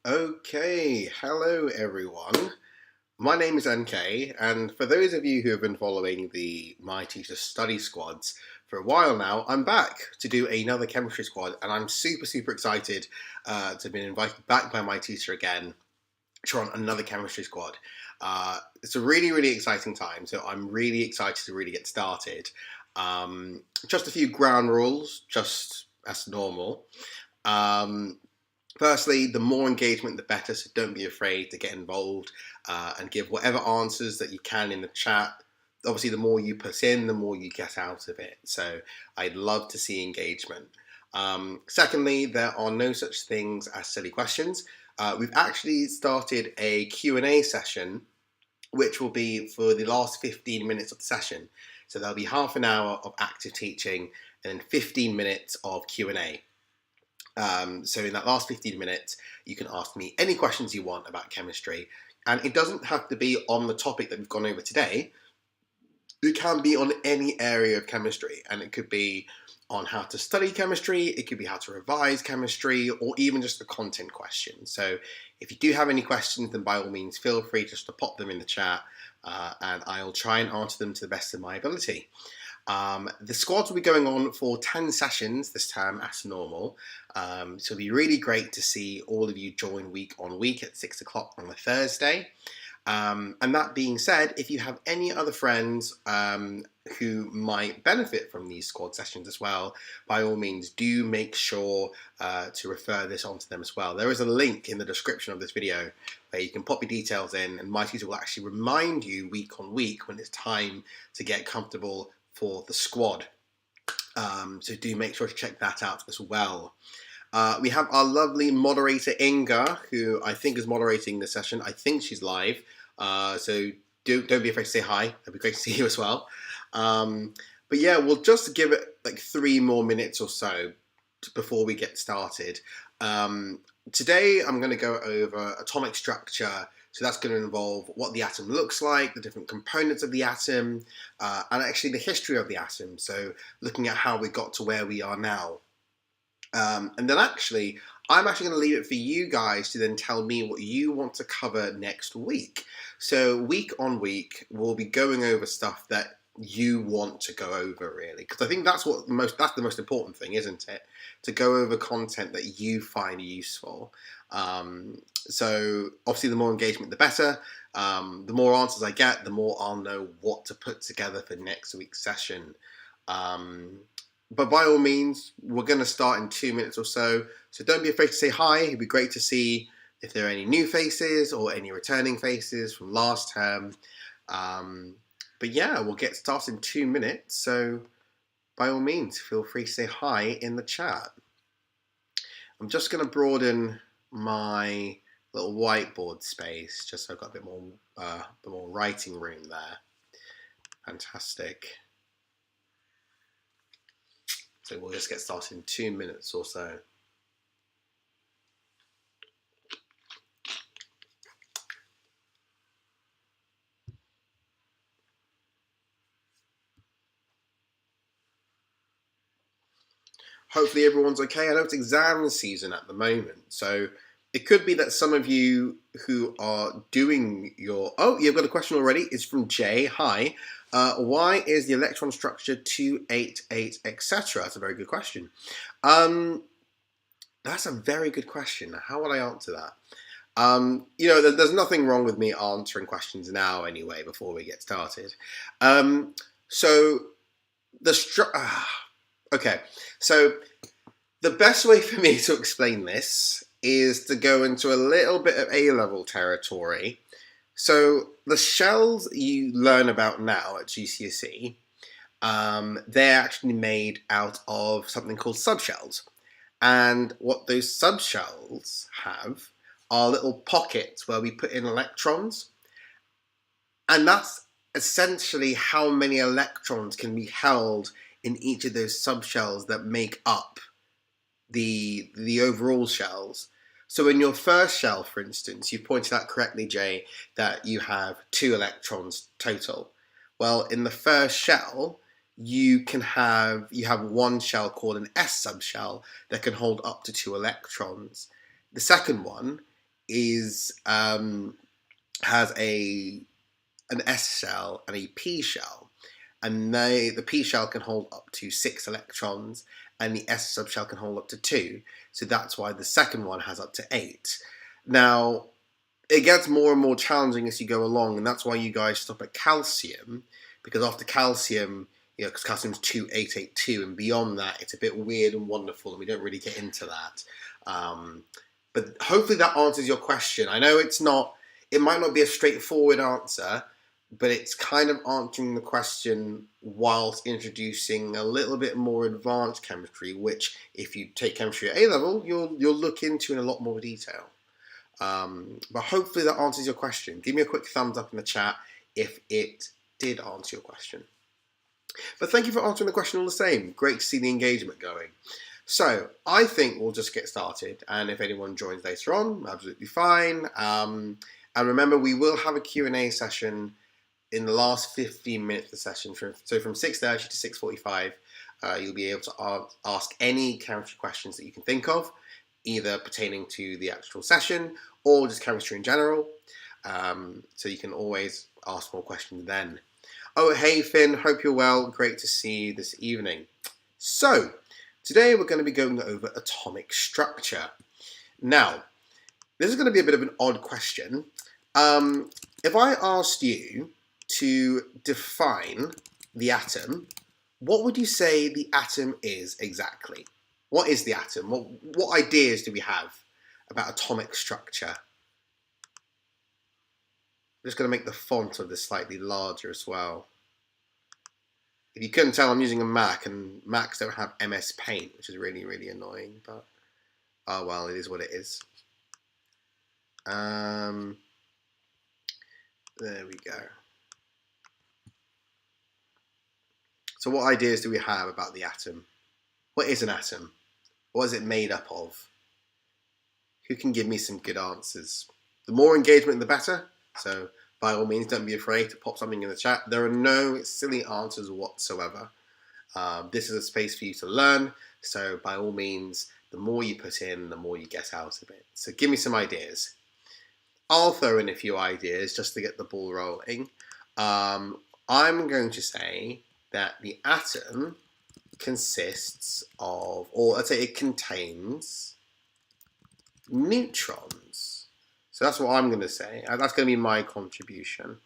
Okay, hello everyone. My name is NK, and for those of you who have been following the My Teacher study squads for a while now, I'm back to do another chemistry squad, and I'm super excited to have been invited back by my teacher again to run another chemistry squad. It's a really exciting time, so I'm really excited to really get started. Just a few ground rules, just as normal. Um, Firstly, the more engagement, the better. So don't be afraid to get involved and give whatever answers that you can in the chat. Obviously, the more you put in, the more you get out of it. So I'd love to see engagement. Secondly, there are no such things as silly questions. We've actually started a Q&A session, which will be for the last 15 minutes of the session. So there'll be half an hour of active teaching and then 15 minutes of Q&A. So in that last 15 minutes, you can ask me any questions you want about chemistry. And it doesn't have to be on the topic that we've gone over today. It can be on any area of chemistry. And it could be on how to study chemistry, it could be how to revise chemistry, or even just a content question. So if you do have any questions, then by all means, feel free just to pop them in the chat and I'll try and answer them to the best of my ability. The squads will be going on for 10 sessions this term as normal. So it'll be really great to see all of you join week on week at 6 o'clock on a Thursday. And that being said, if you have any other friends who might benefit from these squad sessions as well, by all means do make sure to refer this on to them as well. There is a link in the description of this video where you can pop your details in, and my tutor will actually remind you week on week when it's time to get comfortable for the squad. So do make sure to check that out as well. We have our lovely moderator Inga, who I think is moderating the session. I think she's live. So don't be afraid to say hi. It'd be great to see you as well. But yeah, we'll just give it like 3 more minutes or so before we get started. Today I'm going to go over atomic structure. So that's going to involve what the atom looks like, the different components of the atom, and actually the history of the atom. So looking at how we got to where we are now. And then I'm actually going to leave it for you guys to then tell me what you want to cover next week. So week on week, we'll be going over stuff that you want to go over, really, because I think that's the most important thing, isn't it? To go over content that you find useful. So obviously, the more engagement, the better. The more answers I get, the more I'll know what to put together for next week's session. But by all means, we're going to start in 2 minutes or so. So don't be afraid to say hi. It'd be great to see if there are any new faces or any returning faces from last term. But yeah, we'll get started in 2 minutes. So by all means, feel free to say hi in the chat. I'm just going to broaden my little whiteboard space just so I've got a bit more writing room there. Fantastic. So we'll just get started in 2 minutes or so. Hopefully everyone's okay. I know it's exam season at the moment, so it could be that some of you who are doing your... Oh, you've got a question already. It's from Jay. Hi. Why is the electron structure 288, etc.? That's a very good question. That's a very good question. How would I answer that? There's nothing wrong with me answering questions now anyway, before we get started. Okay, so the best way for me to explain this is to go into a little bit of A-level territory. So the shells you learn about now at GCSE, they're actually made out of something called subshells. And what those subshells have are little pockets where we put in electrons. And that's essentially how many electrons can be held in each of those subshells that make up the overall shells. So in your first shell, for instance, you pointed out correctly, Jay, that you have 2 electrons total. Well, in the first shell, you have one shell called an S subshell that can hold up to 2 electrons. The second one is has an S shell and a P shell, and the P shell can hold up to 6 electrons, and the S subshell can hold up to 2. So that's why the second one has up to 8. Now, it gets more and more challenging as you go along, and that's why you guys stop at calcium, because after calcium, because calcium's 2882, and beyond that, it's a bit weird and wonderful, and we don't really get into that. But hopefully that answers your question. I know it might not be a straightforward answer, but it's kind of answering the question whilst introducing a little bit more advanced chemistry, which if you take chemistry at A level, you'll look into in a lot more detail. But hopefully that answers your question. Give me a quick thumbs up in the chat if it did answer your question. But thank you for answering the question all the same. Great to see the engagement going. So I think we'll just get started, and if anyone joins later on, absolutely fine. And remember, we will have a Q&A session in the last 15 minutes of the session. So from 6:30 to 6:45, you'll be able to ask any chemistry questions that you can think of, either pertaining to the actual session or just chemistry in general. So you can always ask more questions then. Oh, hey Finn, hope you're well. Great to see you this evening. So, today we're going to be going over atomic structure. Now, this is going to be a bit of an odd question. If I asked you to define the atom, what would you say the atom is exactly? What is the atom? What ideas do we have about atomic structure? I'm just going to make the font of this slightly larger as well. If you couldn't tell, I'm using a Mac, and Macs don't have MS Paint, which is really, really annoying, but oh well, it is what it is. There we go. So what ideas do we have about the atom? What is an atom? What is it made up of? Who can give me some good answers? The more engagement, the better. So by all means, don't be afraid to pop something in the chat. There are no silly answers whatsoever. This is a space for you to learn. So by all means, the more you put in, the more you get out of it. So give me some ideas. I'll throw in a few ideas just to get the ball rolling. I'm going to say that the atom consists of, or let's say it contains neutrons. So that's what I'm going to say. That's going to be my contribution.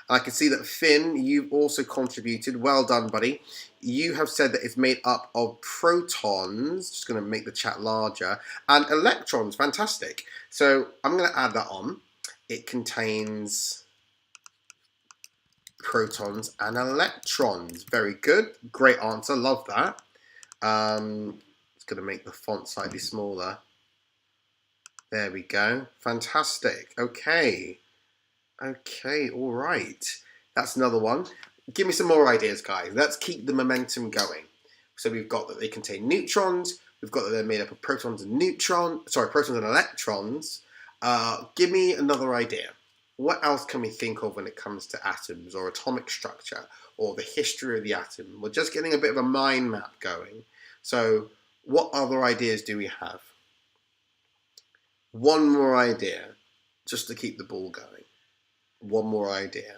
I can see that Finn, you've also contributed. Well done, buddy. You have said that it's made up of protons. Just going to make the chat larger. And electrons. Fantastic. So I'm going to add that on. It contains protons and electrons. Very good. Great answer. Love that. Just going to make the font slightly smaller. There we go. Fantastic. Okay. Okay, all right. That's another one. Give me some more ideas, guys. Let's keep the momentum going. So we've got that they contain neutrons. We've got that they're made up of protons and protons and electrons. Give me another idea. What else can we think of when it comes to atoms or atomic structure or the history of the atom? We're just getting a bit of a mind map going. So what other ideas do we have? One more idea, just to keep the ball going. One more idea.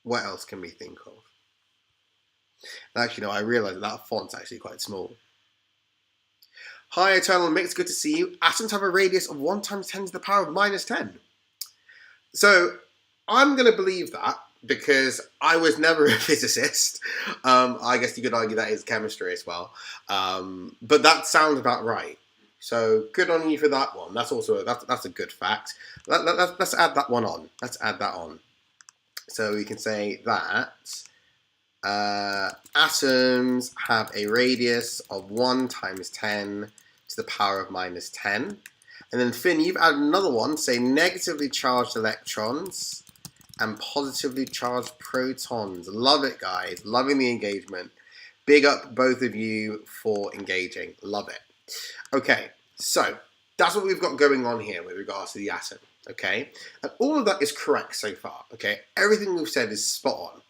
What else can we think of? Actually, no, I realise that font's actually quite small. Hi, Eternal Mix, good to see you. Atoms have a radius of 1 times 10 to the power of minus 10. So, I'm going to believe that, because I was never a physicist. I guess you could argue that is chemistry as well. But that sounds about right. So good on you for that one. That's also that's a good fact. Let's add that one on. Let's add that on. So we can say that atoms have a radius of 1 times 10 to the power of minus 10. And then Finn, you've added another one, say negatively charged electrons and positively charged protons. Love it, guys. Loving the engagement. Big up both of you for engaging. Love it. Okay, so that's what we've got going on here with regards to the atom. Okay, and all of that is correct so far. Okay, everything we've said is spot on.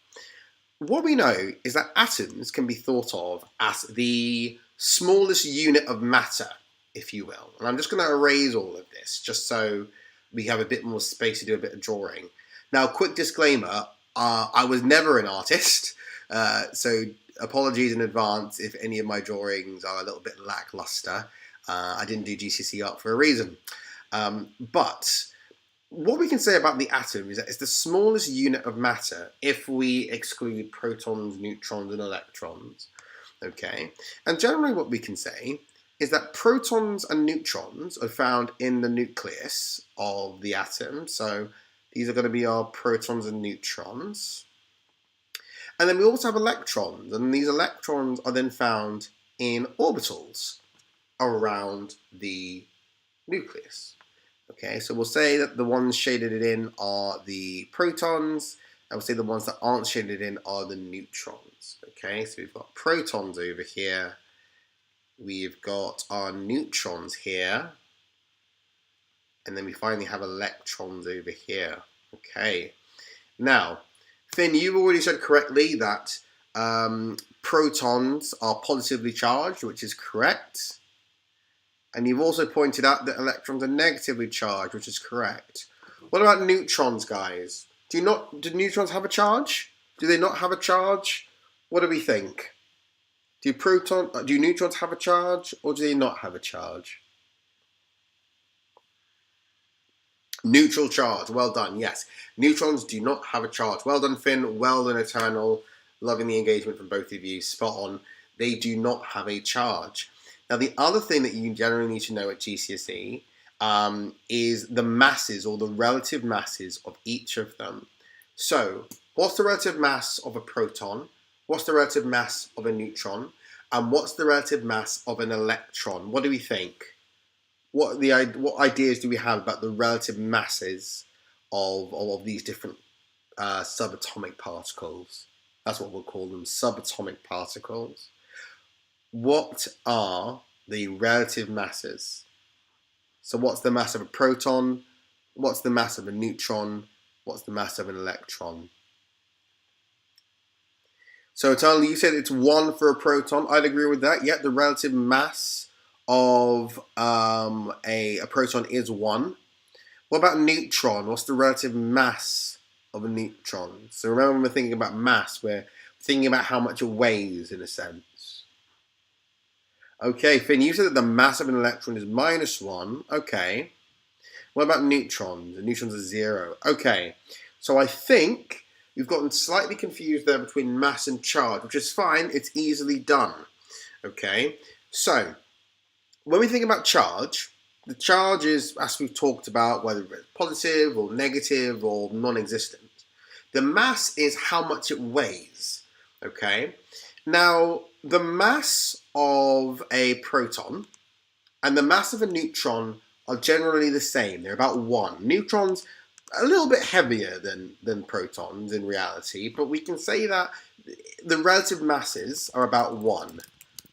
what we know is that atoms can be thought of as the smallest unit of matter, if you will. And I'm just going to erase all of this just so we have a bit more space to do a bit of drawing. Now, quick disclaimer, I was never an artist, so apologies in advance if any of my drawings are a little bit lackluster. I didn't do GCSE art for a reason. But what we can say about the atom is that it's the smallest unit of matter if we exclude protons, neutrons, and electrons. Okay, and generally what we can say is that protons and neutrons are found in the nucleus of the atom. So these are going to be our protons and neutrons. And then we also have electrons, and these electrons are then found in orbitals around the nucleus. Okay, so we'll say that the ones shaded in are the protons, and we'll say the ones that aren't shaded in are the neutrons. Okay, so we've got protons over here, we've got our neutrons here, and then we finally have electrons over here. Okay, now, Finn, you've already said correctly that protons are positively charged, which is correct. And you've also pointed out that electrons are negatively charged, which is correct. What about neutrons, guys? Do neutrons have a charge? Do they not have a charge? What do we think? Do neutrons have a charge, or do they not have a charge? Neutral charge. Well done. Yes, neutrons do not have a charge. Well done, Finn. Well done, Eternal. Loving the engagement from both of you. Spot on. They do not have a charge. Now, the other thing that you generally need to know at GCSE is the masses, or the relative masses of each of them. So, what's the relative mass of a proton? What's the relative mass of a neutron? And what's the relative mass of an electron? What do we think? What ideas do we have about the relative masses of these different subatomic particles? That's what we'll call them, subatomic particles. What are the relative masses? So what's the mass of a proton? What's the mass of a neutron? What's the mass of an electron? So Eternal, you said it's 1 for a proton. I'd agree with that. Yeah, the relative mass of a proton is 1. What about a neutron? What's the relative mass of a neutron? So remember, when we're thinking about mass, we're thinking about how much it weighs, in a sense. Okay, Finn, you said that the mass of an electron is -1. Okay. What about neutrons? The neutrons are 0. Okay. So I think we've gotten slightly confused there between mass and charge, which is fine. It's easily done. Okay. So when we think about charge, the charge is, as we've talked about, whether it's positive or negative or non-existent. The mass is how much it weighs. Okay. Now, the mass of a proton and the mass of a neutron are generally the same. They're about 1. Neutrons a little bit heavier than protons in reality, but we can say that the relative masses are about 1.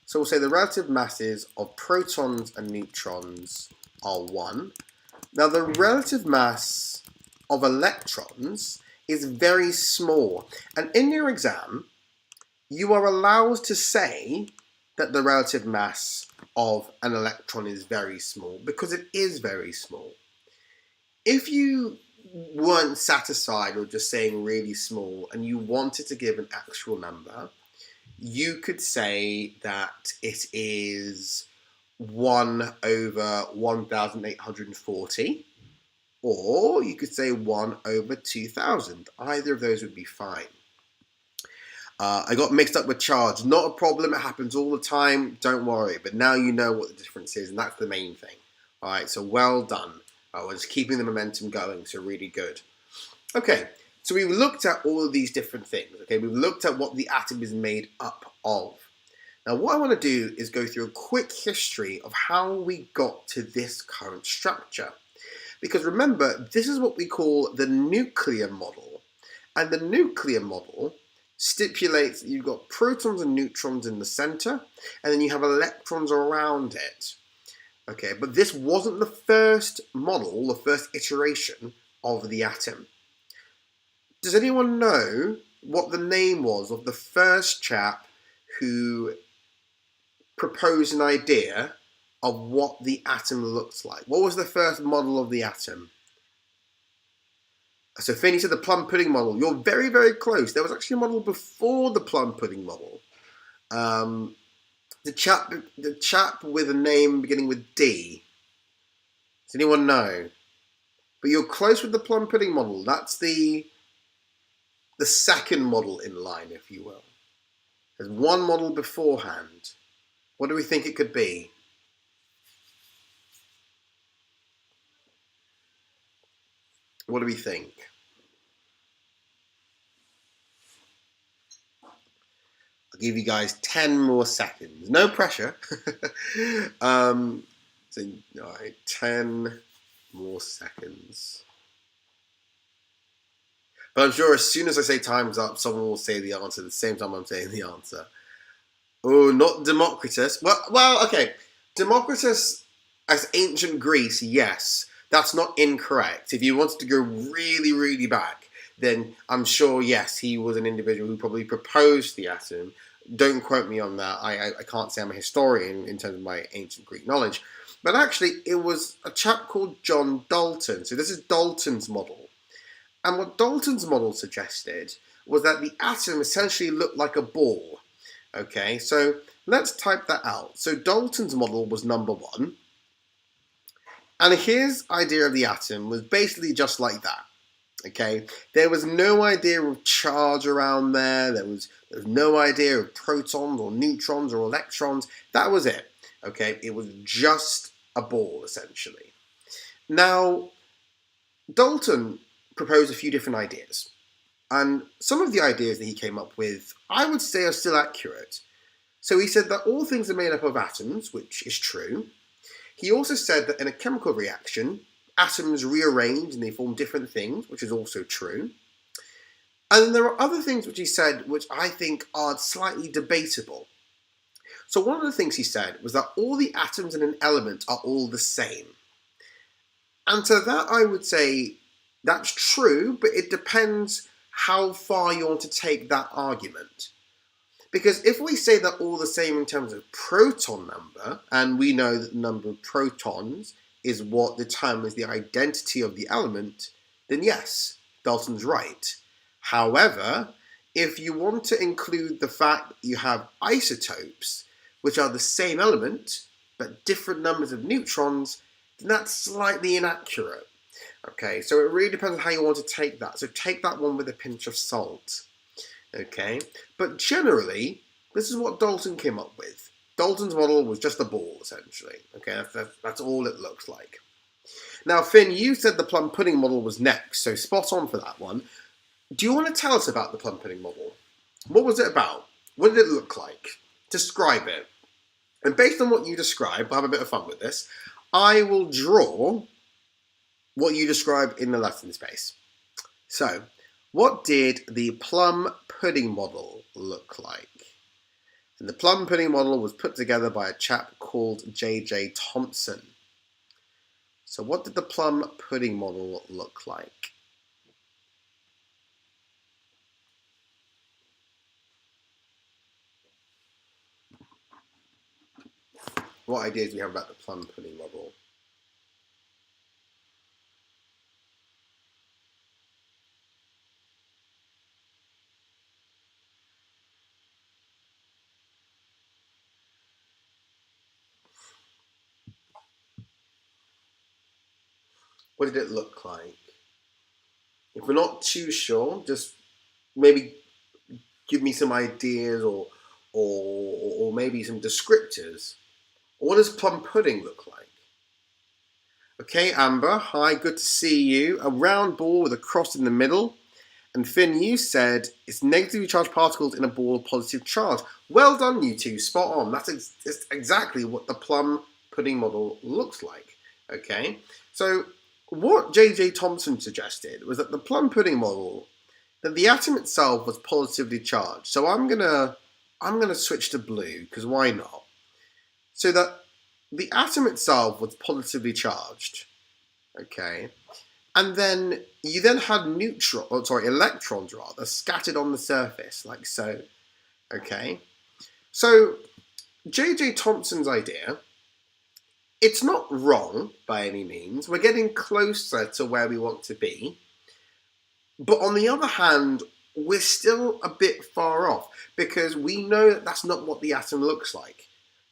So we'll say the relative masses of protons and neutrons are 1. Now, the relative mass of electrons is very small. And in your exam, you are allowed to say that the relative mass of an electron is very small, because it is very small. If you weren't satisfied with just saying really small and you wanted to give an actual number, you could say that it is 1 over 1,840, or you could say 1 over 2,000. Either of those would be fine. I got mixed up with charge. Not a problem. It happens all the time. Don't worry. But now you know what the difference is, and that's the main thing. All right, so well done. We're just keeping the momentum going, so really good. Okay, so we've looked at all of these different things. Okay, we've looked at what the atom is made up of. Now, what I want to do is go through a quick history of how we got to this current structure. Because remember, this is what we call the nuclear model. And the nuclear model stipulates that you've got protons and neutrons in the center, and then you have electrons around it. Okay, but this wasn't the first model, the first iteration of the atom. Does anyone know what the name was of the first chap who proposed an idea of what the atom looks like. What was the first model of the atom? So Finn, you said the plum pudding model. You're very, very close. There was actually a model before the plum pudding model. The chap with a name beginning with D. Does anyone know? But you're close with the plum pudding model. That's the second model in line, if you will. There's one model beforehand. What do we think it could be? What do we think? I'll give you guys 10 more seconds. No pressure. All right, 10 more seconds. But I'm sure as soon as I say time's up, someone will say the answer at the same time I'm saying the answer. Oh, not Democritus. Well, okay. Democritus as ancient Greece, yes. That's not incorrect. If you wanted to go really, really back, then I'm sure, yes, he was an individual who probably proposed the atom. Don't quote me on that. I can't say I'm a historian in terms of my ancient Greek knowledge. But actually, it was a chap called John Dalton. So this is Dalton's model. And what Dalton's model suggested was that the atom essentially looked like a ball. Okay, so let's type that out. So Dalton's model was number 1. And his idea of the atom was basically just like that. Okay, there was no idea of charge around there. There was no idea of protons or neutrons or electrons. That was it. Okay, it was just a ball, essentially. Now, Dalton proposed a few different ideas. And some of the ideas that he came up with, I would say, are still accurate. So he said that all things are made up of atoms, which is true. He also said that in a chemical reaction, atoms rearrange and they form different things, which is also true. And then there are other things which he said which I think are slightly debatable. So one of the things he said was that all the atoms in an element are all the same. And to that I would say that's true, but it depends how far you want to take that argument. Because if we say they're all the same in terms of proton number, and we know that the number of protons is what determines the identity of the element, then yes, Dalton's right. However, if you want to include the fact that you have isotopes, which are the same element, but different numbers of neutrons, then that's slightly inaccurate. Okay, so it really depends on how you want to take that. So take that one with a pinch of salt. Okay, but generally, this is what Dalton came up with. Dalton's model was just a ball, essentially. Okay, that's all it looks like. Now, Finn, you said the plum pudding model was next, so spot on for that one. Do you want to tell us about the plum pudding model? What was it about? What did it look like? Describe it. And based on what you describe, we'll have a bit of fun with this, I will draw what you described in the lesson space. So, what did the plum pudding model look like? And the plum pudding model was put together by a chap called J.J. Thomson. So what did the plum pudding model look like? What ideas do you have about the plum pudding model? What did it look like? If we're not too sure, just maybe give me some ideas or maybe some descriptors. What does plum pudding look like? Okay, Amber, hi, good to see you. A round ball with a cross in the middle. And Finn, you said it's negatively charged particles in a ball of positive charge. Well done, you two, spot on. That's exactly what the plum pudding model looks like. Okay, so what J.J. Thomson suggested was that the plum pudding model, that the atom itself was positively charged. So I'm gonna switch to blue, because why not? So that the atom itself was positively charged. Okay. And then you then had electrons rather, scattered on the surface, like so. Okay? So J.J. Thomson's idea, it's not wrong by any means. We're getting closer to where we want to be. But on the other hand, we're still a bit far off because we know that that's not what the atom looks like.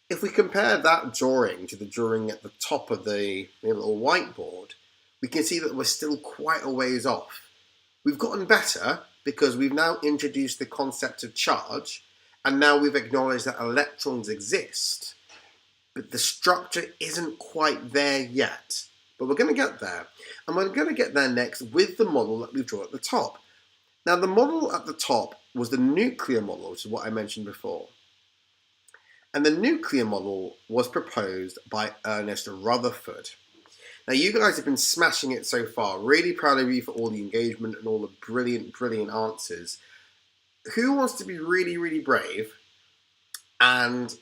If we compare that drawing to the drawing at the top of the little whiteboard, we can see that we're still quite a ways off. We've gotten better because we've now introduced the concept of charge, and now we've acknowledged that electrons exist. But the structure isn't quite there yet. But we're going to get there. And we're going to get there next with the model that we've drawn at the top. Now, the model at the top was the nuclear model, which is what I mentioned before. And the nuclear model was proposed by Ernest Rutherford. Now, you guys have been smashing it so far. Really proud of you for all the engagement and all the brilliant, brilliant answers. Who wants to be really, really brave and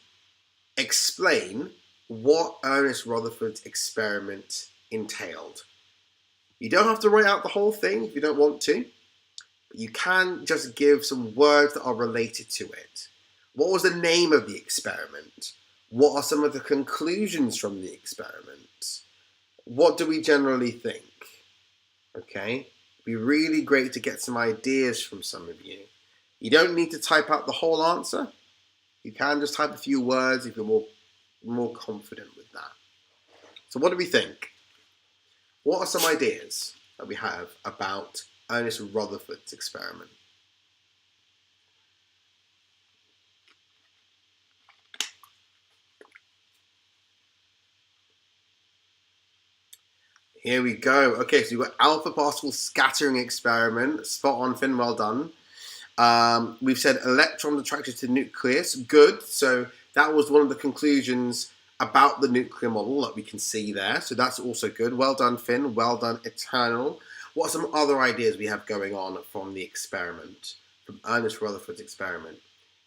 explain what Ernest Rutherford's experiment entailed? You don't have to write out the whole thing if you don't want to, but you can just give some words that are related to it. What was the name of the experiment? What are some of the conclusions from the experiment? What do we generally think? Okay? It'd be really great to get some ideas from some of you. You don't need to type out the whole answer. You can just type a few words if you're more confident with that. So what do we think? What are some ideas that we have about Ernest Rutherford's experiment? Here we go. Okay, so you've got alpha particle scattering experiment. Spot on, Finn, well done. We've said electrons attracted to nucleus. Good. So that was one of the conclusions about the nuclear model that we can see there. So that's also good. Well done, Finn. Well done, Eternal. What are some other ideas we have going on from the experiment, from Ernest Rutherford's experiment?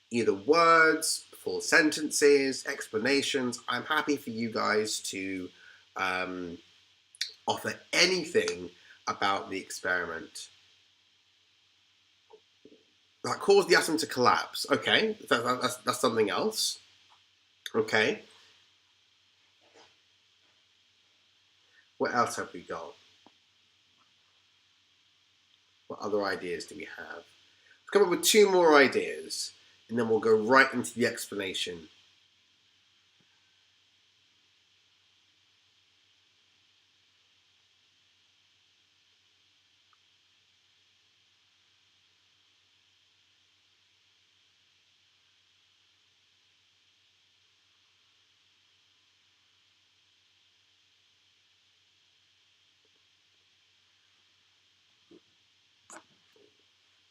Either words, full sentences, explanations. I'm happy for you guys to offer anything about the experiment. That caused the atom to collapse. Okay, that's something else. Okay. What else have we got? What other ideas do we have? Let's come up with two more ideas, and then we'll go right into the explanation.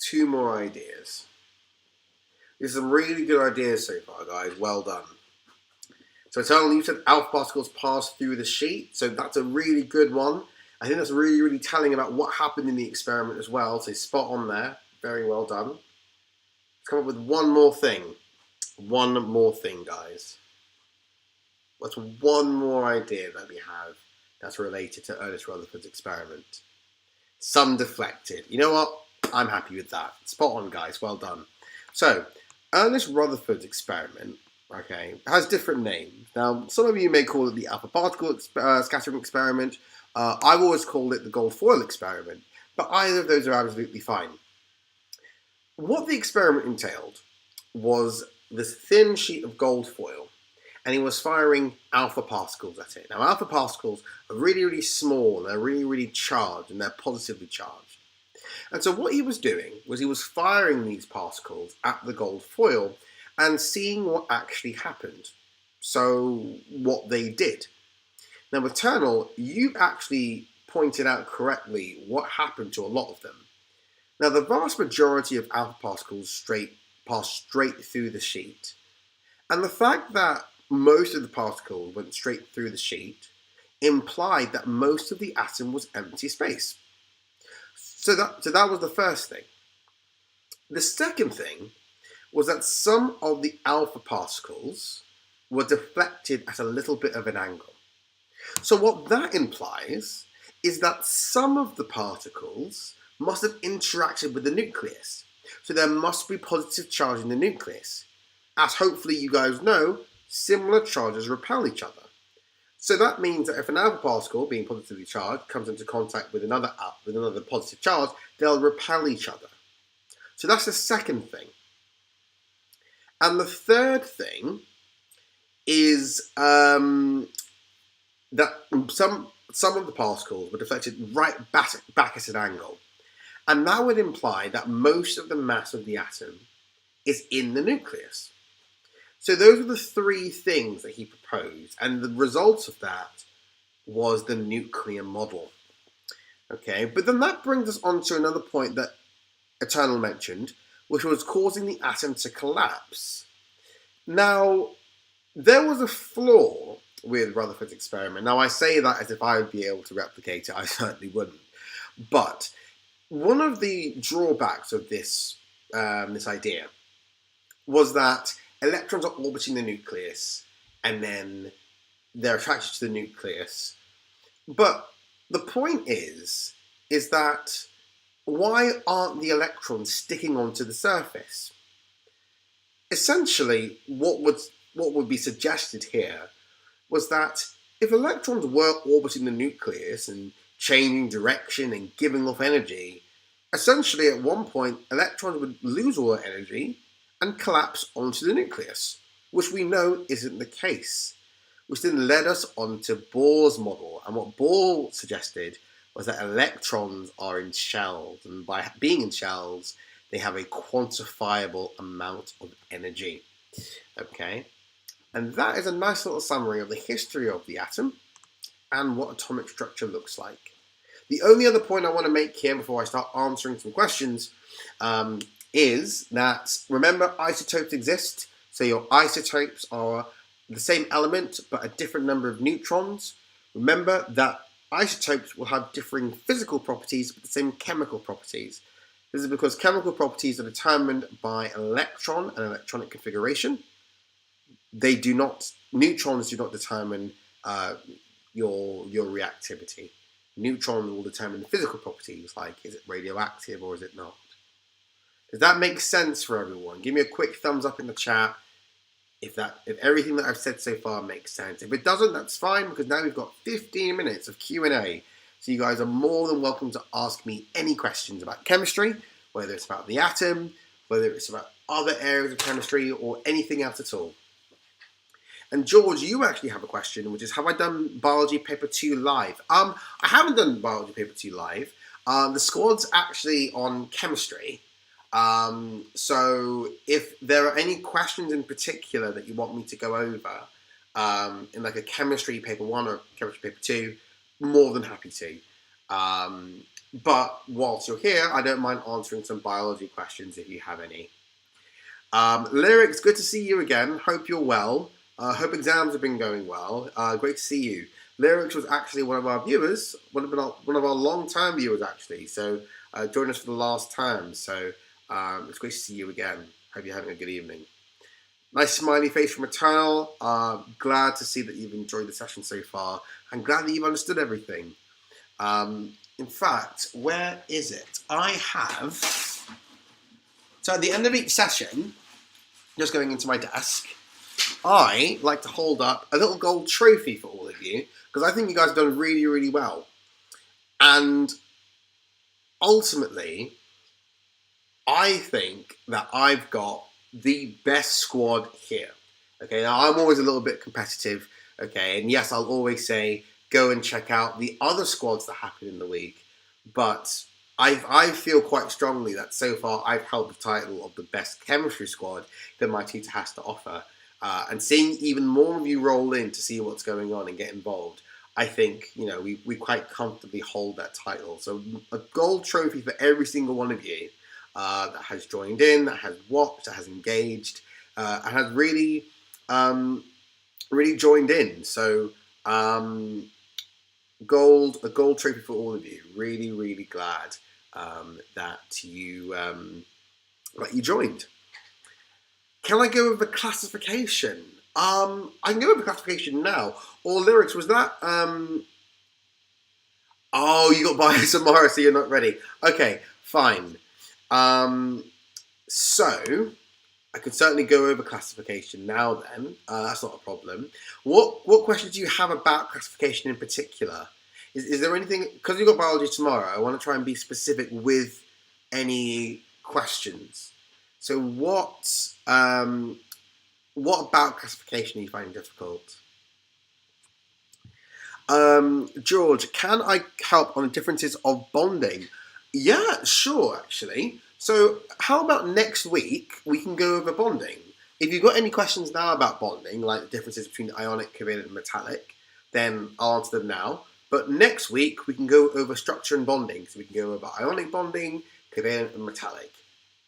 Two more ideas. There's some really good ideas so far, guys. Well done. So Eternal, you said alpha particles pass through the sheet. So that's a really good one. I think that's really, really telling about what happened in the experiment as well. So spot on there. Very well done. Let's come up with one more thing. One more thing, guys. What's one more idea that we have that's related to Ernest Rutherford's experiment? Some deflected. You know what? I'm happy with that. Spot on, guys. Well done. So, Ernest Rutherford's experiment, okay, has different names. Now, some of you may call it the alpha particle scattering experiment. I've always called it the gold foil experiment, but either of those are absolutely fine. What the experiment entailed was this thin sheet of gold foil, and he was firing alpha particles at it. Now, alpha particles are really, really small, they're really, really charged, and they're positively charged. And so what he was doing was he was firing these particles at the gold foil and seeing what actually happened. So what they did. Now, Eternal, you actually pointed out correctly what happened to a lot of them. Now, the vast majority of alpha particles pass straight through the sheet. And the fact that most of the particles went straight through the sheet implied that most of the atom was empty space. So that was the first thing. The second thing was that some of the alpha particles were deflected at a little bit of an angle. So what that implies is that some of the particles must have interacted with the nucleus. So there must be positive charge in the nucleus. As hopefully you guys know, similar charges repel each other. So that means that if an alpha particle, being positively charged, comes into contact with another positive charge, they'll repel each other. So that's the second thing. And the third thing is that some of the particles were deflected right back at an angle. And that would imply that most of the mass of the atom is in the nucleus. So those are the three things that he proposed, and the result of that was the nuclear model. Okay, but then that brings us on to another point that Eternal mentioned, which was causing the atom to collapse. Now, there was a flaw with Rutherford's experiment. Now, I say that as if I would be able to replicate it. I certainly wouldn't. But one of the drawbacks of this idea was that electrons are orbiting the nucleus, and then they're attracted to the nucleus. But the point is that why aren't the electrons sticking onto the surface? Essentially, what would be suggested here was that if electrons were orbiting the nucleus and changing direction and giving off energy, essentially at one point electrons would lose all their energy and collapse onto the nucleus, which we know isn't the case, which then led us on to Bohr's model. And what Bohr suggested was that electrons are in shells, and by being in shells, they have a quantifiable amount of energy. Okay, and that is a nice little summary of the history of the atom and what atomic structure looks like. The only other point I want to make here before I start answering some questions is that, remember, isotopes exist. So your isotopes are the same element but a different number of neutrons. Remember that isotopes will have differing physical properties but the same chemical properties. This is because chemical properties are determined by electron and electronic configuration. Neutrons do not determine your reactivity. Neutrons will determine physical properties, like is it radioactive or is it not. Does that make sense for everyone? Give me a quick thumbs up in the chat if everything that I've said so far makes sense. If it doesn't, that's fine, because now we've got 15 minutes of Q&A. So you guys are more than welcome to ask me any questions about chemistry, whether it's about the atom, whether it's about other areas of chemistry, or anything else at all. And George, you actually have a question, which is, have I done Biology Paper 2 live? I haven't done Biology Paper 2 live. The squad's actually on chemistry. So if there are any questions in particular that you want me to go over in like a chemistry paper 1 or chemistry paper 2, more than happy to. But whilst you're here, I don't mind answering some biology questions if you have any. Lyrics, good to see you again. Hope you're well. Hope exams have been going well. Great to see you. Lyrics was actually one of our viewers, one of our long-time viewers actually. So joined us for the last time. So it's great to see you again. Hope you're having a good evening. Nice smiley face from Eternal. Glad to see that you've enjoyed the session so far. I'm glad that you've understood everything. In fact, where is it? I have... So at the end of each session, just going into my desk, I like to hold up a little gold trophy for all of you, because I think you guys have done really, really well. And ultimately, I think that I've got the best squad here. Okay, now I'm always a little bit competitive, okay, and yes, I'll always say go and check out the other squads that happen in the week, but I feel quite strongly that so far I've held the title of the best chemistry squad that my tutor has to offer. And seeing even more of you roll in to see what's going on and get involved, I think, you know, we quite comfortably hold that title. So a gold trophy for every single one of you that has joined in, that has watched, that has engaged, and has really, really joined in. So a gold trophy for all of you. Really, really glad that you joined. Can I go with the classification? I can go with the classification now. Or lyrics, was that... Oh, you got bio tomorrow, so you're not ready. Okay, fine. Um, so I could certainly go over classification now. Then that's not a problem. What questions do you have about classification in particular? Is there anything, because you've got biology tomorrow? I want to try and be specific with any questions. So what about classification are you finding difficult? George, can I help on the differences of bonding? Yeah, sure, actually. So, how about next week we can go over bonding? If you've got any questions now about bonding, like the differences between ionic, covalent, and metallic, then I'll answer them now. But next week we can go over structure and bonding. So we can go over ionic bonding, covalent, and metallic.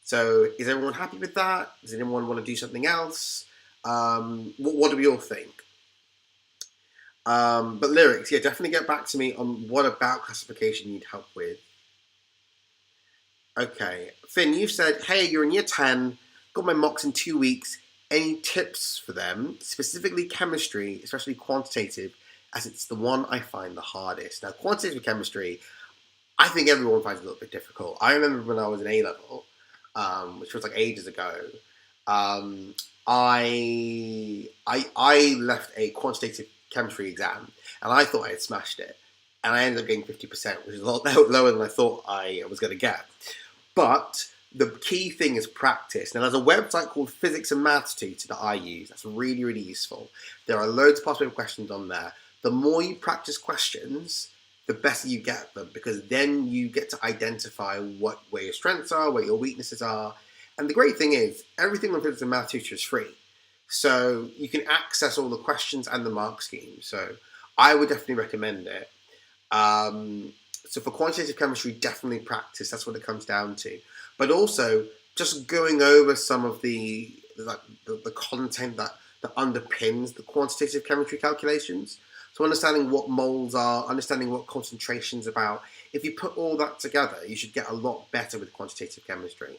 So, is everyone happy with that? Does anyone want to do something else? What do we all think? But lyrics, yeah, definitely get back to me on what about classification you need help with. Okay, Finn, you said, hey, you're in year 10, got my mocks in 2 weeks. Any tips for them, specifically chemistry, especially quantitative, as it's the one I find the hardest. Now, quantitative chemistry, I think everyone finds it a little bit difficult. I remember when I was in A level, which was like ages ago, um, I left a quantitative chemistry exam, and I thought I had smashed it, and I ended up getting 50%, which is a lot lower than I thought I was going to get. But the key thing is practice. Now, there's a website called Physics and Maths Tutor that I use. That's really, really useful. There are loads of past paper questions on there. The more you practice questions, the better you get them, because then you get to identify where your strengths are, where your weaknesses are. And the great thing is, everything on Physics and Maths Tutor is free. So you can access all the questions and the mark scheme. So I would definitely recommend it. So for quantitative chemistry, definitely practice. That's what it comes down to. But also just going over some of the content that underpins the quantitative chemistry calculations. So understanding what moles are, understanding what concentrations about. If you put all that together, you should get a lot better with quantitative chemistry.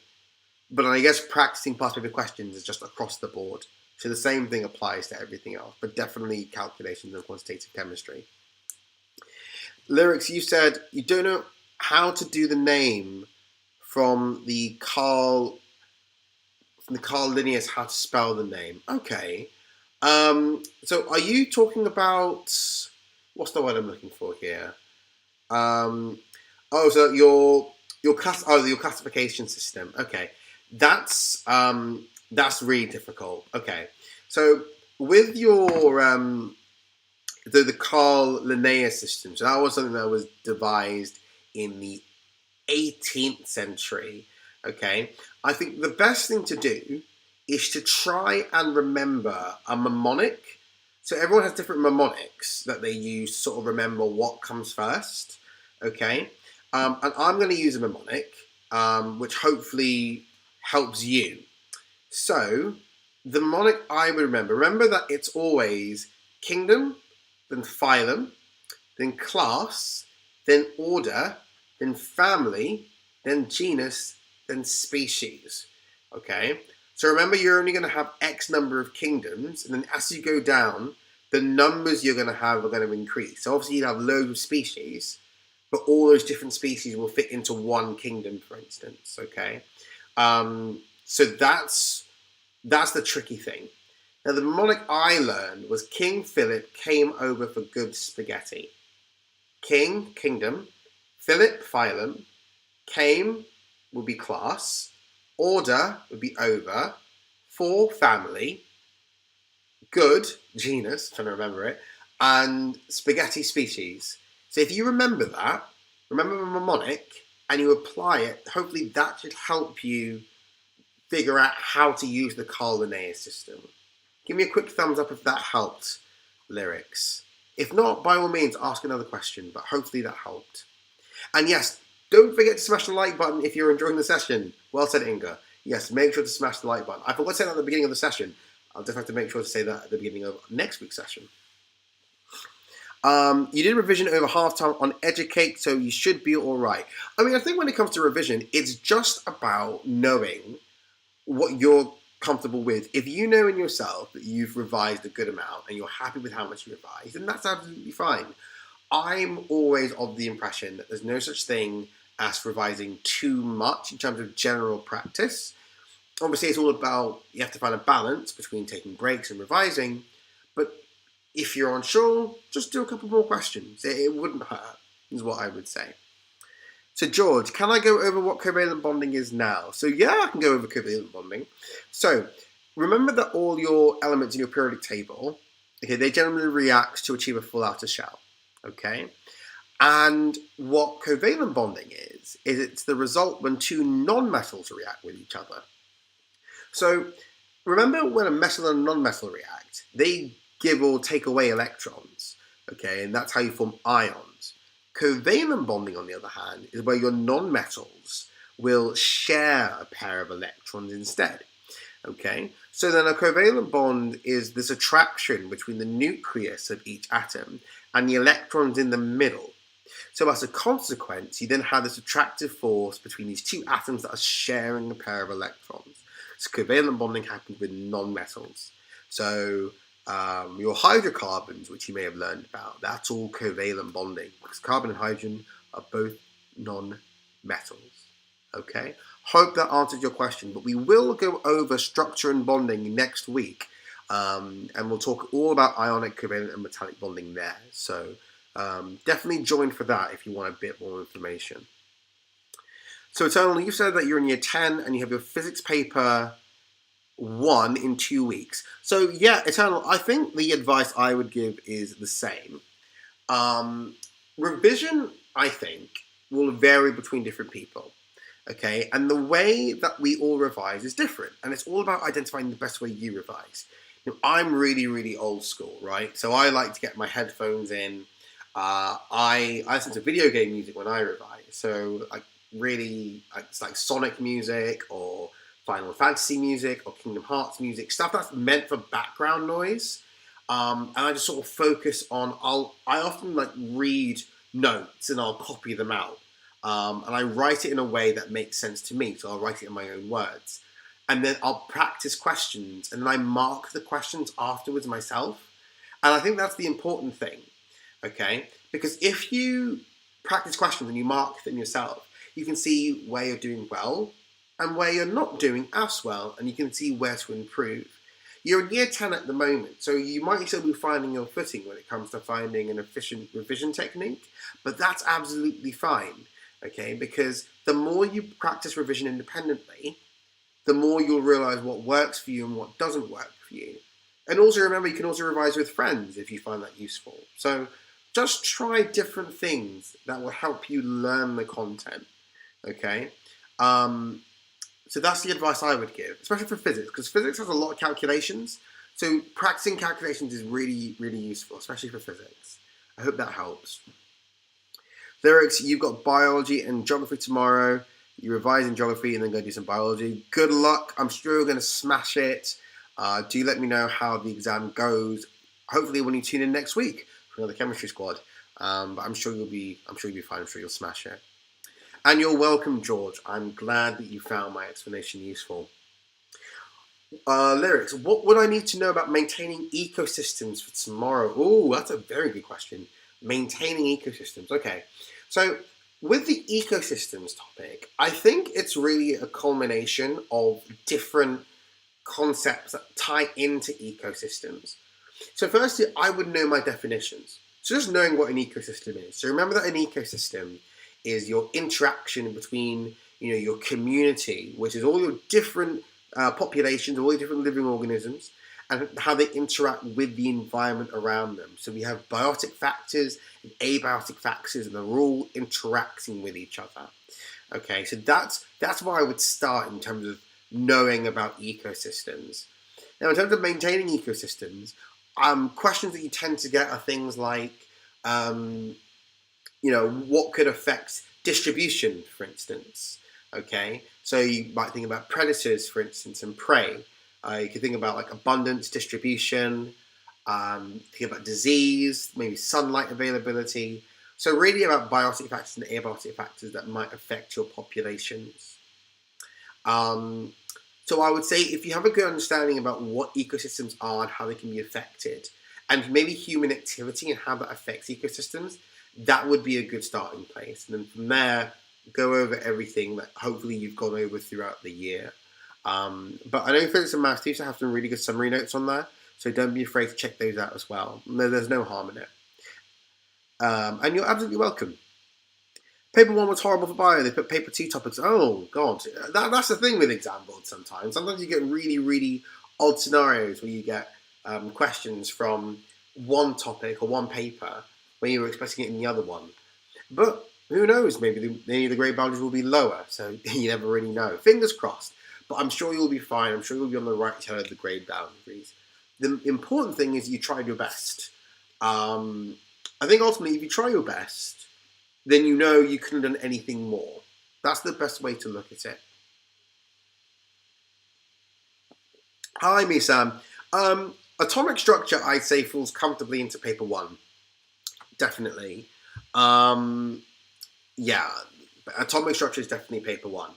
But I guess practicing past paper questions is just across the board. So the same thing applies to everything else, but definitely calculations and quantitative chemistry. Lyrics, you said you don't know how to do the name from the Carl Linnaeus, how to spell the name. Okay. So are you talking about, what's the word I'm looking for here? So your classification system. Okay. That's really difficult. Okay. So with your the Carl Linnaeus system. So that was something that was devised in the 18th century. Okay, I think the best thing to do is to try and remember a mnemonic. So everyone has different mnemonics that they use to sort of remember what comes first. Okay, and I'm going to use a mnemonic which hopefully helps you. So the mnemonic I would remember that it's always kingdom, then phylum, then class, then order, then family, then genus, then species. Okay? So remember, you're only going to have X number of kingdoms, and then as you go down, the numbers you're going to have are going to increase. So obviously you'll have loads of species, but all those different species will fit into one kingdom, for instance. Okay? So that's the tricky thing. Now, the mnemonic I learned was King Philip came over for good spaghetti. King, kingdom. Philip, phylum. Came would be class. Order would be over. For, family. Good, genus, trying to remember it. And spaghetti, species. So if you remember that, remember the mnemonic, and you apply it, hopefully that should help you figure out how to use the Carl Linnaeus system. Give me a quick thumbs up if that helped, lyrics. If not, by all means, ask another question, but hopefully that helped. And yes, don't forget to smash the like button if you're enjoying the session. Well said, Inga. Yes, make sure to smash the like button. I forgot to say that at the beginning of the session. I'll just have to make sure to say that at the beginning of next week's session. You did revision over half-time on Educate, so you should be all right. I mean, I think when it comes to revision, it's just about knowing what you're comfortable with. If you know in yourself that you've revised a good amount and you're happy with how much you revised, then that's absolutely fine. I'm always of the impression that there's no such thing as revising too much in terms of general practice. Obviously, it's all about, you have to find a balance between taking breaks and revising, but if you're unsure, just do a couple more questions. It wouldn't hurt, is what I would say. So, George, can I go over what covalent bonding is now? So, yeah, I can go over covalent bonding. So, remember that all your elements in your periodic table, okay, they generally react to achieve a full outer shell, okay? And what covalent bonding is it's the result when two non-metals react with each other. So, remember when a metal and a non-metal react, they give or take away electrons, okay, and that's how you form ions. Covalent bonding, on the other hand, is where your non-metals will share a pair of electrons instead. Okay, so then a covalent bond is this attraction between the nucleus of each atom and the electrons in the middle. So as a consequence, you then have this attractive force between these two atoms that are sharing a pair of electrons. So covalent bonding happens with non-metals. So your hydrocarbons, which you may have learned about, that's all covalent bonding because carbon and hydrogen are both non-metals. Okay, hope that answered your question, but we will go over structure and bonding next week, and we'll talk all about ionic, covalent, and metallic bonding there. So definitely join for that if you want a bit more information. So Eternal, you said that you're in year 10 and you have your physics paper 1 in 2 weeks. So yeah, Eternal, I think the advice I would give is the same. Revision, I think, will vary between different people. Okay, and the way that we all revise is different, and it's all about identifying the best way you revise. I'm really, really old school, right? So I like to get my headphones in. I listen to video game music when I revise. So it's like Sonic music or Final Fantasy music or Kingdom Hearts music, stuff that's meant for background noise. And I just sort of focus on. I often read notes and I'll copy them out. And I write it in a way that makes sense to me, so I'll write it in my own words. And then I'll practice questions, and then I mark the questions afterwards myself. And I think that's the important thing, okay? Because if you practice questions and you mark them yourself, you can see where you're doing well and where you're not doing as well, and you can see where to improve. You're in year 10 at the moment, so you might still be finding your footing when it comes to finding an efficient revision technique, but that's absolutely fine. Okay, because the more you practice revision independently, the more you'll realize what works for you and what doesn't work for you. And also remember, you can also revise with friends if you find that useful. So just try different things that will help you learn the content. Okay, so that's the advice I would give, especially for physics, because physics has a lot of calculations. So practicing calculations is really, really useful, especially for physics. I hope that helps. Lyrics, you've got biology and geography tomorrow. You revise in geography and then go do some biology. Good luck. I'm sure you're going to smash it. Do let me know how the exam goes. Hopefully when you tune in next week for another chemistry squad. But I'm sure you'll be fine. I'm sure you'll smash it. And you're welcome, George. I'm glad that you found my explanation useful. Lyrics, what would I need to know about maintaining ecosystems for tomorrow? Oh, that's a very good question. Maintaining ecosystems. Okay. So with the ecosystems topic, I think it's really a culmination of different concepts that tie into ecosystems. So firstly, I would know my definitions. So just knowing what an ecosystem is. So remember that an ecosystem is your interaction between, your community, which is all your different populations, all your different living organisms, and how they interact with the environment around them. So we have biotic factors and abiotic factors, and they're all interacting with each other. Okay, so that's where I would start in terms of knowing about ecosystems. Now, in terms of maintaining ecosystems, questions that you tend to get are things like, what could affect distribution, for instance. Okay, so you might think about predators, for instance, and prey. You could think about abundance, distribution, think about disease, maybe sunlight availability. So really about biotic factors and abiotic factors that might affect your populations. So I would say if you have a good understanding about what ecosystems are and how they can be affected, and maybe human activity and how that affects ecosystems, that would be a good starting place. And then from there, go over everything that hopefully you've gone over throughout the year. But I know physics and maths teachers have some really good summary notes on there, so don't be afraid to check those out as well. There's no harm in it. And you're absolutely welcome. Paper 1 was horrible for bio. They put paper 2 topics. Oh, God. That's the thing with exam boards sometimes. Sometimes you get really, really odd scenarios where you get questions from one topic or one paper when you were expecting it in the other one. But who knows? Maybe the grade boundaries will be lower, so you never really know. Fingers crossed. But I'm sure you'll be fine. I'm sure you'll be on the right side of the grade boundaries. The important thing is you tried your best. I think ultimately, if you try your best, then you know you couldn't have done anything more. That's the best way to look at it. Hi, me, Sam. Atomic structure, I'd say, falls comfortably into paper 1. Definitely. Yeah, atomic structure is definitely paper 1.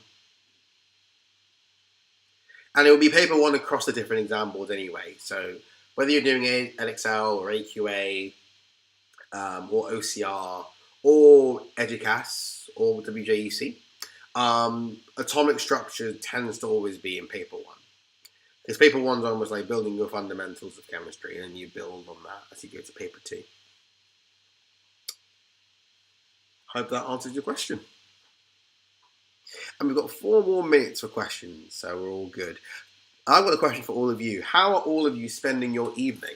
And it will be paper 1 across the different exam boards anyway. So whether you're doing Excel or AQA or OCR or EDUCAS or WJUC, atomic structure tends to always be in paper 1. Because paper 1's almost like building your fundamentals of chemistry, and then you build on that as you go to paper 2. Hope that answers your question. And we've got 4 more minutes for questions, so we're all good. I've got a question for all of you. How are all of you spending your evening?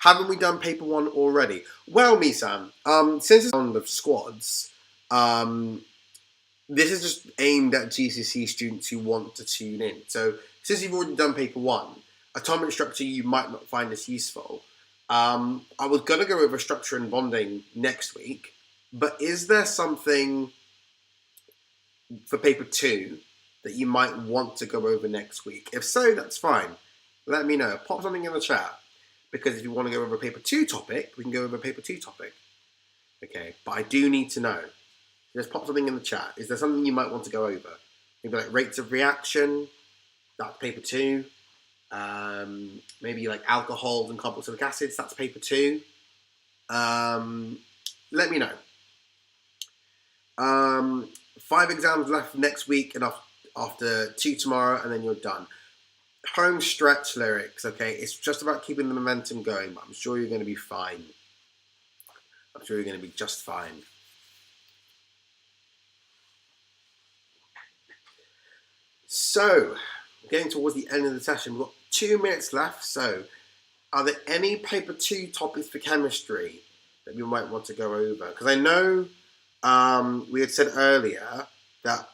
Haven't we done paper 1 already? Well, Sam, since it's on the squads, this is just aimed at GCSE students who want to tune in. So since you've already done paper 1, atomic structure you might not find as useful. I was going to go over structure and bonding next week, but is there something for paper 2 that you might want to go over next week? If so, that's fine. Let me know. Pop something in the chat. Because if you want to go over a paper 2 topic, we can go over a paper 2 topic. Okay, but I do need to know. Just pop something in the chat. Is there something you might want to go over? Maybe like rates of reaction, that's paper 2. Maybe like alcohols and carboxylic acids, that's paper 2. Let me know. 5 exams left next week and after 2 tomorrow, and then you're done. Home stretch lyrics, okay? It's just about keeping the momentum going, but I'm sure you're going to be fine. I'm sure you're going to be just fine. So, getting towards the end of the session, we've got 2 minutes left. So, are there any paper 2 topics for chemistry that you might want to go over? Because I know we had said earlier that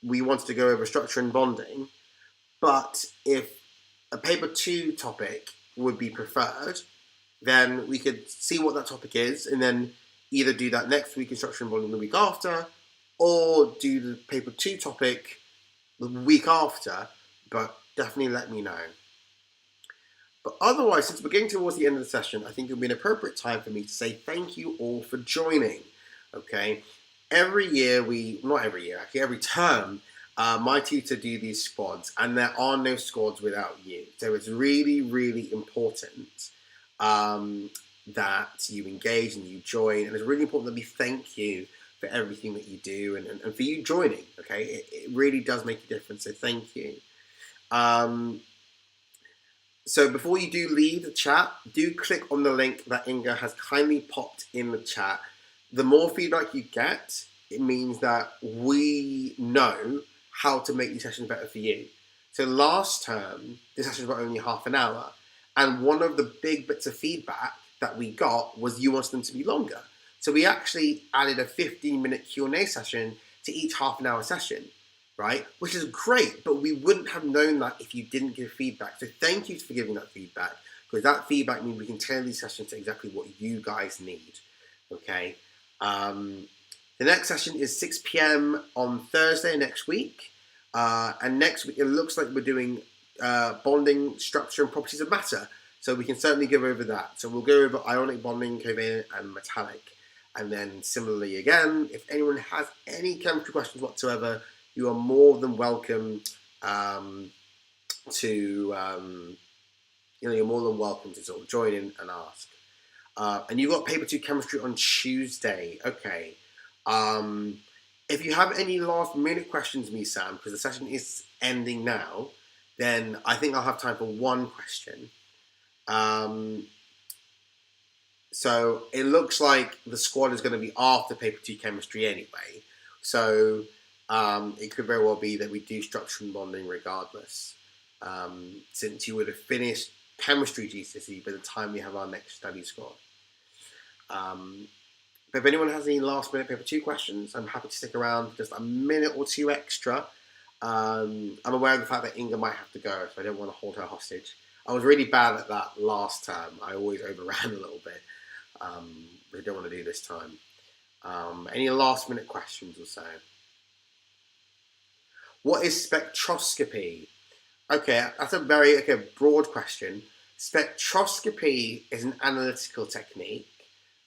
we wanted to go over structure and bonding, but if a paper 2 topic would be preferred, then we could see what that topic is and then either do that next week in structure and bonding the week after, or do the paper 2 topic the week after, but definitely let me know. But otherwise, since we're getting towards the end of the session, I think it would be an appropriate time for me to say thank you all for joining, okay? Every year, not every year, actually every term, my tutor do these squads, and there are no squads without you. So it's really, really important that you engage and you join, and it's really important that we thank you for everything that you do and for you joining, okay? It really does make a difference, so thank you. So before you do leave the chat, do click on the link that Inga has kindly popped in the chat. The more feedback you get, it means that we know how to make these sessions better for you. So last term, the sessions were only half an hour, and one of the big bits of feedback that we got was you wanted them to be longer. So we actually added a 15-minute Q&A session to each half an hour session, right? Which is great, but we wouldn't have known that if you didn't give feedback. So thank you for giving that feedback, because that feedback means we can tailor these sessions to exactly what you guys need, okay? The next session is 6 p.m. on Thursday next week. And next week, it looks like we're doing bonding, structure, and properties of matter. So we can certainly go over that. So we'll go over ionic bonding, covalent, and metallic. And then similarly again, if anyone has any chemistry questions whatsoever, you are more than welcome to, you're more than welcome to sort of join in and ask. And you got paper 2 chemistry on Tuesday. Okay. If you have any last minute questions, me, Sam, because the session is ending now, then I think I'll have time for one question. So it looks like the squad is going to be after paper 2 chemistry anyway. So it could very well be that we do structural bonding regardless, since you would have finished chemistry GCSE by the time we have our next study squad. But if anyone has any last minute paper 2 questions, I'm happy to stick around for just a minute or two extra. I'm aware of the fact that Inga might have to go, so I don't want to hold her hostage. I was really bad at that last term. I always overran a little bit. But I don't want to do this time. Any last minute questions or so? What is spectroscopy? Okay, that's a very broad question. Spectroscopy is an analytical technique.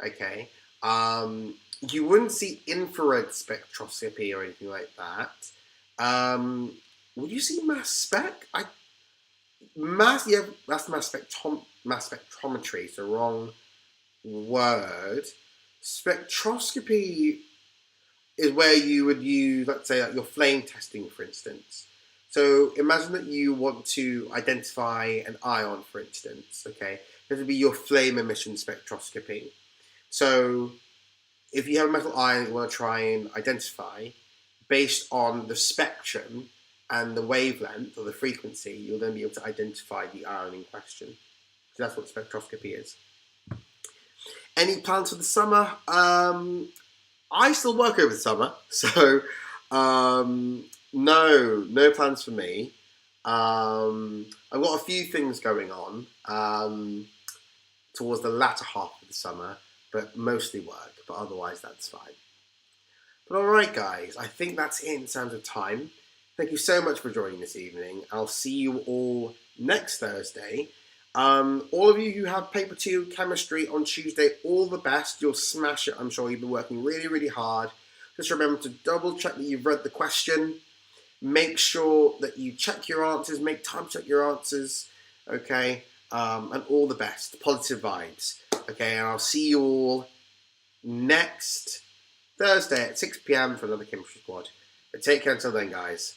Okay. You wouldn't see infrared spectroscopy or anything like that. Would you see mass spec? That's mass spectrometry. It's the wrong word. Spectroscopy is where you would use, let's say, like your flame testing, for instance. So imagine that you want to identify an ion, for instance. Okay, this would be your flame emission spectroscopy. So if you have a metal ion you want to try and identify, based on the spectrum and the wavelength or the frequency, you'll then be able to identify the ion in question. So that's what spectroscopy is. Any plans for the summer? I still work over the summer, so no plans for me. I've got a few things going on towards the latter half of the summer, but mostly work, but otherwise that's fine. But alright guys, I think that's it in terms of time. Thank you so much for joining this evening. I'll see you all next Thursday. All of you who have paper 2 chemistry on Tuesday, all the best. You'll smash it, I'm sure. You've been working really, really hard. Just remember to double check that you've read the question. Make sure that you check your answers, make time to check your answers, okay? And all the best. Positive vibes. Okay, and I'll see you all next Thursday at 6 p.m. for another chemistry squad. But take care until then, guys.